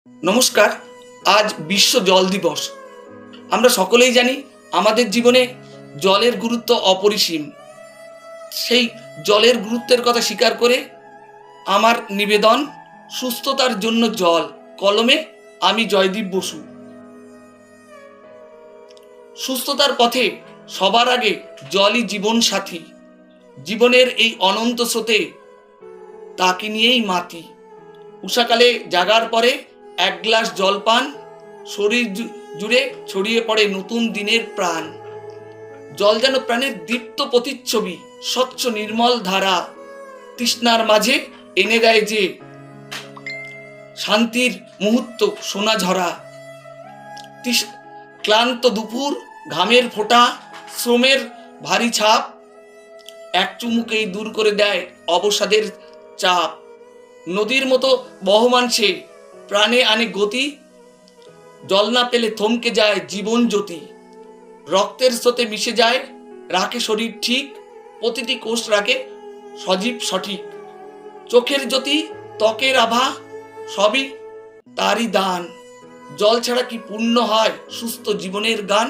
নমস্কার। আজ বিশ্ব জল দিবস। আমরা সকলেই জানি আমাদের জীবনে জলের গুরুত্ব অপরিসীম। সেই জলের গুরুত্বের কথা স্বীকার করে আমার নিবেদন, সুস্থতার জন্য জল। কলমে আমি জয়দীপ বসু। সুস্থতার পথে সবার আগে জলই জীবন সাথী। জীবনের এই অনন্ত স্রোতে তাকে নিয়েই মাতি। উষাকালে জাগার পরে এক গ্লাস জল পান, শরীর জুড়ে ছড়িয়ে পড়ে নতুন দিনের প্রাণ। জল যেন প্রাণের দীপ্ত প্রতিচ্ছবি, স্বচ্ছ নির্মল ধারা, তৃষ্ণার মাঝে এনে দেয় যে শান্তির মুহূর্ত সোনা ঝরা। ক্লান্ত দুপুর, ঘামের ফোঁটা, শ্রমের ভারী ছাপ এক চুমুকেই দূর করে দেয় অবসাদের চাপ। নদীর মতো বহমান সে, প্রাণে আনে গতি। জল না পেলে থমকে যায় জীবন জ্যোতি। রক্তের স্রোতে মিশে যায়, রাখে শরীর ঠিক, প্রতিটি কোষ রাখে সজীব সঠিক। চোখের জ্যোতি, ত্বকের আভা, সবই তারই দান। জল ছাড়া কি পূর্ণ হয় সুস্থ জীবনের গান?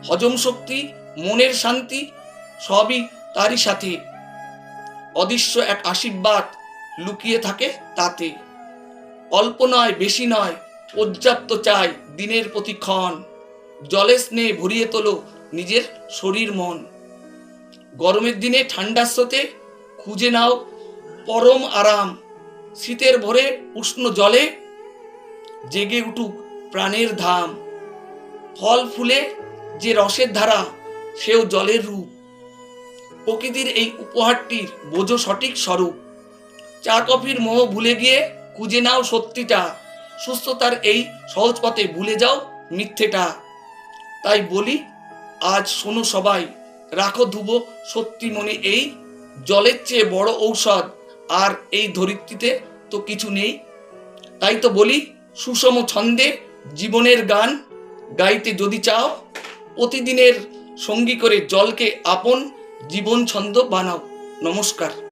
হজম শক্তি, মনের শান্তি, সবই তারই সাথে। অদৃশ্য এক আশীর্বাদ লুকিয়ে থাকে তাতে। অল্প নয়, বেশি নয়, পর্যাপ্ত চাই দিনের প্রতিক্ষণ। জলের স্নেহে ভরিয়ে তোলো নিজের শরীর মন। গরমের দিনে ঠান্ডার স্রোতে খুঁজে নাও পরম আরাম। শীতের ভোরে উষ্ণ জলে জেগে উঠুক প্রাণের ধাম। ফল ফুলে যে রসের ধারা, সেও জলের রূপ। প্রকৃতির এই উপহারটির বোঝো সঠিক স্বরূপ। চা কফির মোহ ভুলে গিয়ে খুঁজে নাও সত্যিটা। সুস্থতার এই সহজ পথে ভুলে যাও মিথ্যেটা। তাই বলি আজ শোনো সবাই, রাখো ধুবো সত্যি মনে এই, জলের চেয়ে বড় ঔষধ আর এই ধরিত্রীতে তো কিছু নেই। তাই তো বলি সুষম ছন্দে জীবনের গান গাইতে যদি চাও, প্রতিদিনের সঙ্গী করে জলকে আপন জীবন ছন্দ বানাও। নমস্কার।